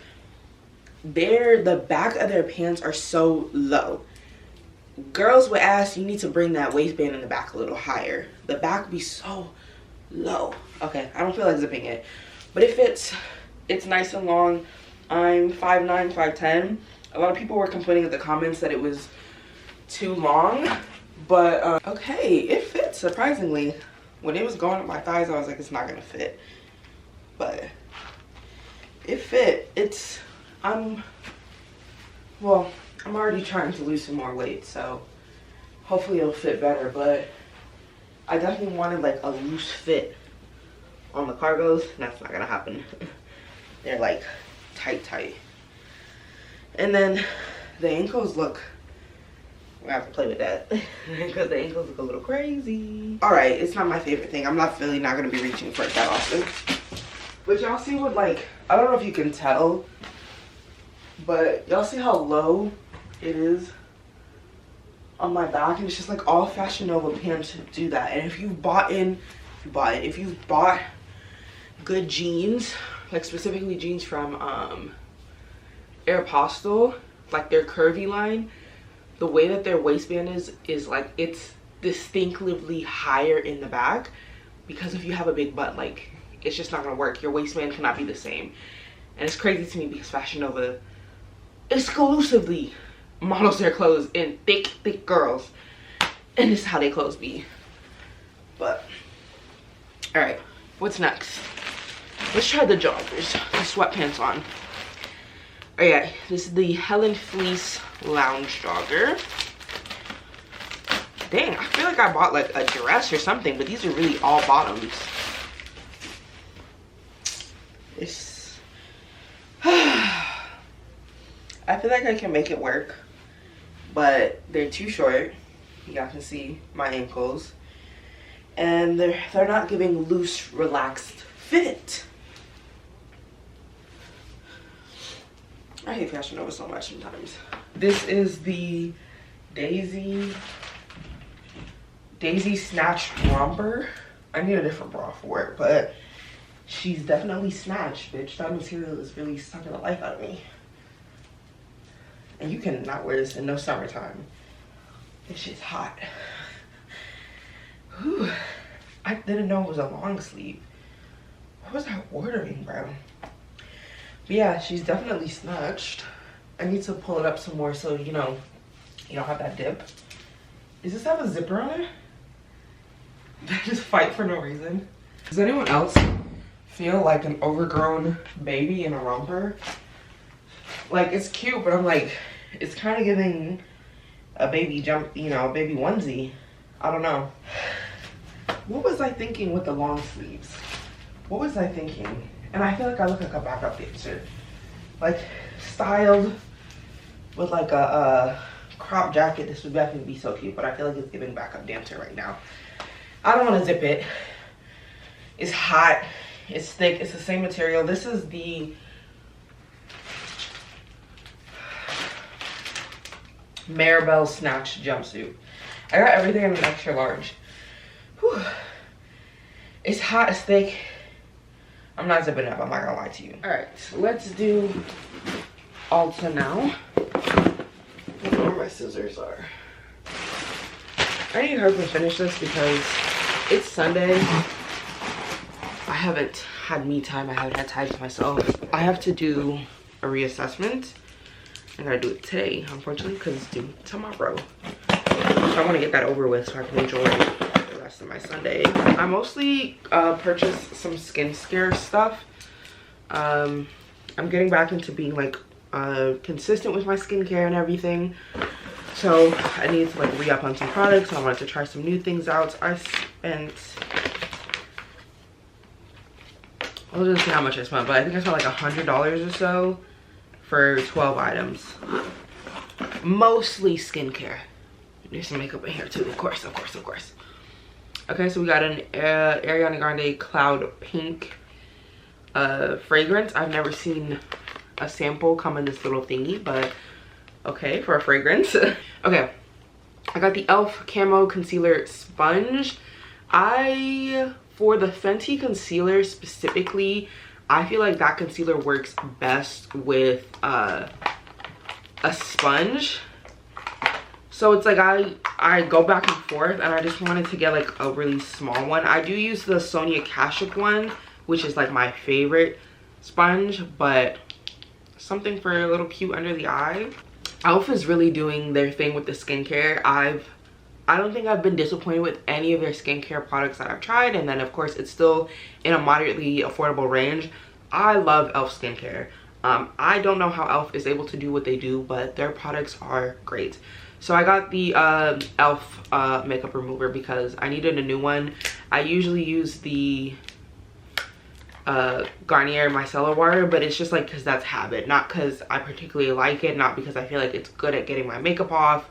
the back of their pants are so low. Girls would ask, you need to bring that waistband in the back a little higher. The back would be so low. Okay, I don't feel like zipping it, but it fits. It's nice and long. I'm 5'9", 5'10". A lot of people were complaining in the comments that it was too long, but okay, it fits surprisingly. When it was going up my thighs, I was like, it's not gonna fit, but it fit. I'm already trying to lose some more weight, so hopefully it'll fit better, but I definitely wanted like a loose fit on the cargos, and that's not gonna happen. They're like tight. And then the ankles look, we have to play with that because the ankles look a little crazy. All right, it's not my favorite thing. I'm not gonna be reaching for it that often. But y'all see what, like, I don't know if you can tell, but y'all see how low it is on my back? And it's just like all Fashion Nova pants do that. And if you've bought good jeans, like specifically jeans from Aeropostale, like their curvy line, the way that their waistband is like it's distinctively higher in the back, because if you have a big butt, like it's just not gonna work. Your waistband cannot be the same. And it's crazy to me because Fashion Nova exclusively models their clothes in thick girls, and this is how they clothes be. But all right, what's next? Let's try the joggers, the sweatpants on. Oh yeah, this is the Helen Fleece Lounge Jogger. Dang, I feel like I bought like a dress or something, but these are really all bottoms. I feel like I can make it work, but they're too short. Y'all can see my ankles. And they're not giving loose, relaxed fit. I hate Fashion Nova so much sometimes. This is the Daisy Snatch Romper. I need a different bra for it, but she's definitely snatched, bitch. That material is really sucking the life out of me. And you cannot wear this in no summertime. This shit's hot. Whew. I didn't know it was a long sleeve. What was I ordering, bro? But yeah, she's definitely snatched. I need to pull it up some more so you know you don't have that dip. Does this have a zipper on it? Did I just fight for no reason? Does anyone else feel like an overgrown baby in a romper? Like, it's cute, but I'm like, it's kind of giving a baby jump, you know, a baby onesie. I don't know. What was I thinking with the long sleeves? What was I thinking? And I feel like I look like a backup dancer. Like, styled with like a crop jacket. This would definitely be so cute, but I feel like it's giving backup dancer right now. I don't want to zip it. It's hot, it's thick, it's the same material. This is the Maribel Snatch jumpsuit. I got everything in an extra large. Whew. It's hot, it's thick. I'm not zipping it up, I'm not gonna lie to you. All right, so let's do Ulta now. I don't know where my scissors are. I need to hurry and finish this because it's Sunday. I haven't had me time, I haven't had time to myself. I have to do a reassessment. I gotta do it today, unfortunately, because it's due tomorrow. So I want to get that over with so I can enjoy the rest of my Sunday. I mostly purchased some skincare stuff. I'm getting back into being like consistent with my skincare and everything. So I need to like re-up on some products. I wanted to try some new things out. I spent, I was gonna see how much I spent, but I think I spent like $100 or so for 12 items. Mostly skincare. There's some makeup in here too, of course. Okay, so we got an Ariana Grande Cloud Pink fragrance. I've never seen a sample come in this little thingy, but okay, for a fragrance. Okay, I got the e.l.f. Camo Concealer Sponge. For the Fenty concealer specifically, I feel like that concealer works best with a sponge. So it's like I go back and forth, and I just wanted to get like a really small one. I do use the Sonia Kashuk one, which is like my favorite sponge, but something for a little cute under the eye. e.l.f. is really doing their thing with the skincare. I don't think I've been disappointed with any of their skincare products that I've tried, and then of course it's still in a moderately affordable range. I love e.l.f. skincare. I don't know how e.l.f. is able to do what they do, but their products are great. So I got the e.l.f. makeup remover because I needed a new one. I usually use the Garnier Micellar Water, but it's just like because that's habit, not because I particularly like it, not because I feel like it's good at getting my makeup off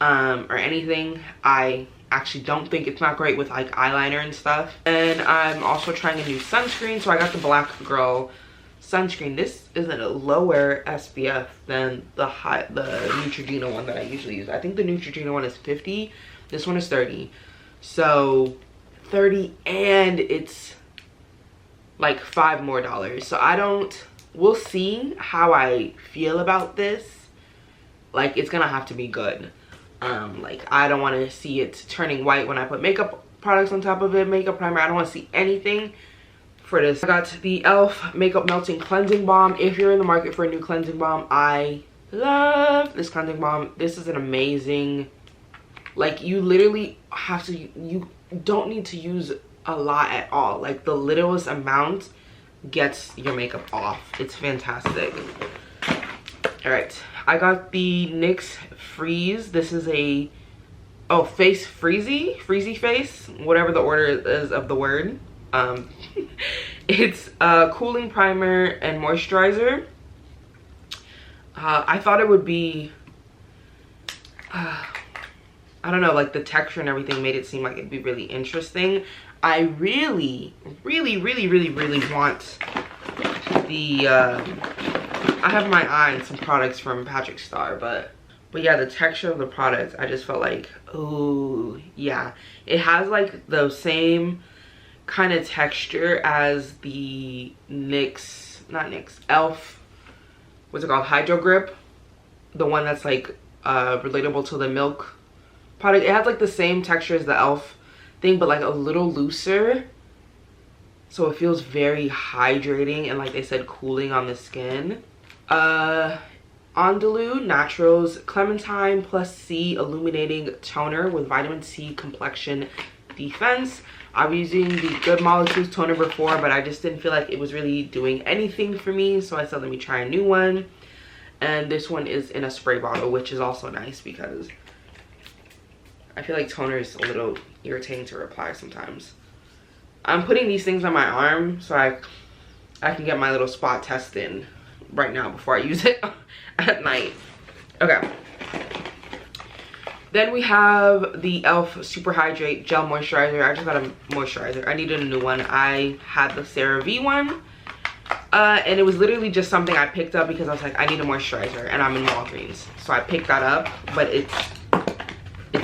or anything. I actually don't think it's not great with like eyeliner and stuff. And I'm also trying a new sunscreen, so I got the Black Girl sunscreen. This is a lower SPF than the Neutrogena one that I usually use. I think the Neutrogena one is 50, this one is 30. So 30, and it's like $5 more. So we'll see how I feel about this. Like, it's gonna have to be good. Like, I don't want to see it turning white when I put makeup products on top of it, makeup primer. I don't want to see anything for this. I got the e.l.f. Makeup Melting Cleansing Balm. If you're in the market for a new cleansing balm, I love this cleansing balm. This is an amazing, like, you literally have to, you don't need to use a lot at all. Like, the littlest amount gets your makeup off. It's fantastic. All right, I got the NYX Freeze. This is a face freezy face, whatever the order is of the word. It's a cooling primer and moisturizer. I thought it would be I don't know, like the texture and everything made it seem like it'd be really interesting. I really want the I have my eye on some products from Patrick Star, but yeah, the texture of the product, I just felt like, oh yeah, it has like the same kind of texture as the e.l.f. what's it called, Hydro Grip, the one that's like relatable to the Milk product. It has like the same texture as the e.l.f. thing, but like a little looser, so it feels very hydrating and, like they said, cooling on the skin. Andalou Naturals Clementine Plus C Illuminating Toner with Vitamin C Complexion Defense. I was using the Good Molecules toner before, but I just didn't feel like it was really doing anything for me, so I said let me try a new one. And this one is in a spray bottle, which is also nice because I feel like toner is a little irritating to apply sometimes. I'm putting these things on my arm so I can get my little spot test in right now before I use it at night. Okay. Then we have the e.l.f. Super Hydrate Gel Moisturizer. I just got a moisturizer. I needed a new one. I had the CeraVe one. And it was literally just something I picked up because I was like, I need a moisturizer. And I'm in Walgreens. So I picked that up. But it's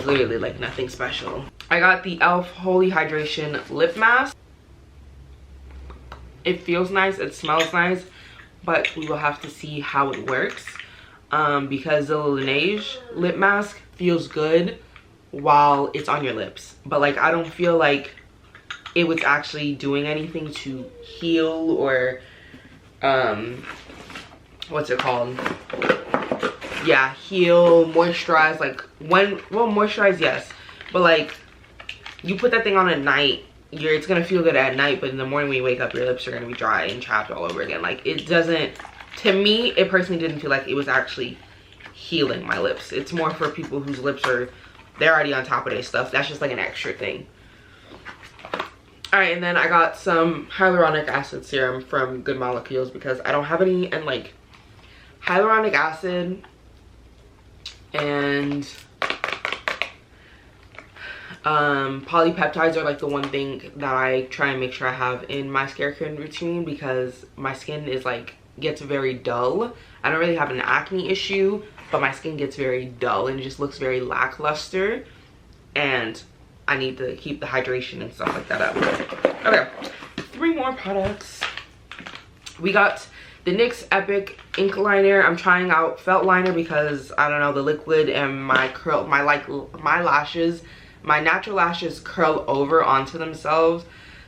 literally like nothing special. I got the e.l.f. Holy Hydration Lip Mask. It feels nice. It smells nice. But we will have to see how it works. Because the Laneige lip mask feels good while it's on your lips, but like I don't feel like it was actually doing anything to heal or what's it called, yeah, heal, moisturize. Like well, moisturize, yes, but like you put that thing on at night, it's gonna feel good at night, but in the morning when you wake up, your lips are gonna be dry and chapped all over again. Like it doesn't, to me, it personally didn't feel like it was actually healing my lips. It's more for people whose lips they're already on top of their stuff. That's just like an extra thing. All right, and then I got some hyaluronic acid serum from Good Molecules because I don't have any, and like hyaluronic acid and polypeptides are like the one thing that I try and make sure I have in my skincare routine because my skin is like gets very dull. I don't really have an acne issue, but my skin gets very dull and it just looks very lackluster, and I need to keep the hydration and stuff like that up. Okay, 3 more products. We got the NYX Epic Ink Liner. I'm trying out felt liner because I don't know, the liquid and my lashes, my natural lashes curl over onto themselves,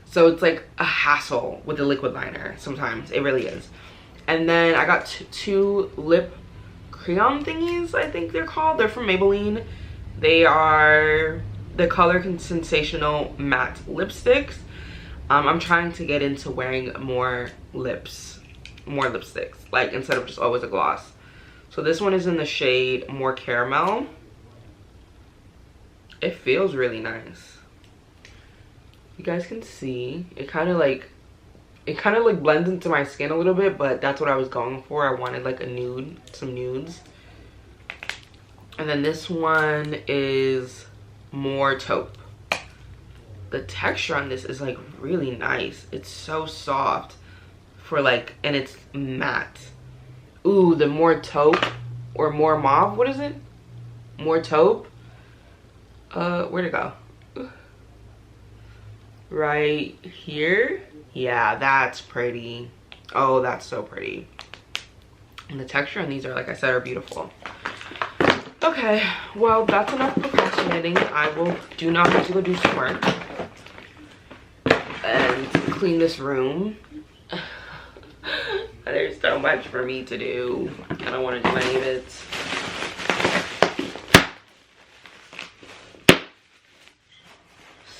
so it's like a hassle with the liquid liner sometimes. It really is. And then I got 2 lip crayon thingies, I think they're called. They're from Maybelline. They are the Color Sensational Matte Lipsticks. I'm trying to get into wearing more lipsticks, like instead of just always a gloss. So this one is in the shade More Caramel. It feels really nice. You guys can see it kind of like blends into my skin a little bit, but that's what I was going for. I wanted like a nude, some nudes. And then this one is More Taupe. The texture on this is like really nice. It's so soft for like, and it's matte. Ooh, the More Taupe or More Mauve, what is it? More Taupe. Where'd it go? Right here. Yeah, that's pretty. Oh, that's so pretty. And the texture on these are, like I said, are beautiful. Okay, well, that's enough procrastinating. I do now have to go do some work and clean this room. There's so much for me to do. I don't want to do any of it.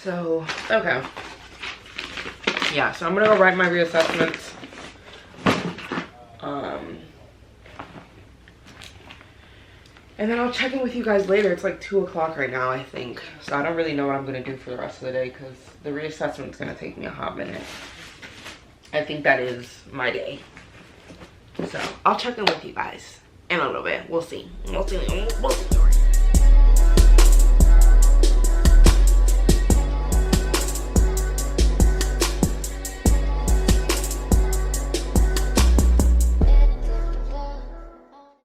So, okay. Yeah, so I'm gonna go write my reassessments. And then I'll check in with you guys later. It's like 2 o'clock right now, I think. So I don't really know what I'm gonna do for the rest of the day because the reassessment's gonna take me a hot minute. I think that is my day. So I'll check in with you guys in a little bit. We'll see. We'll see.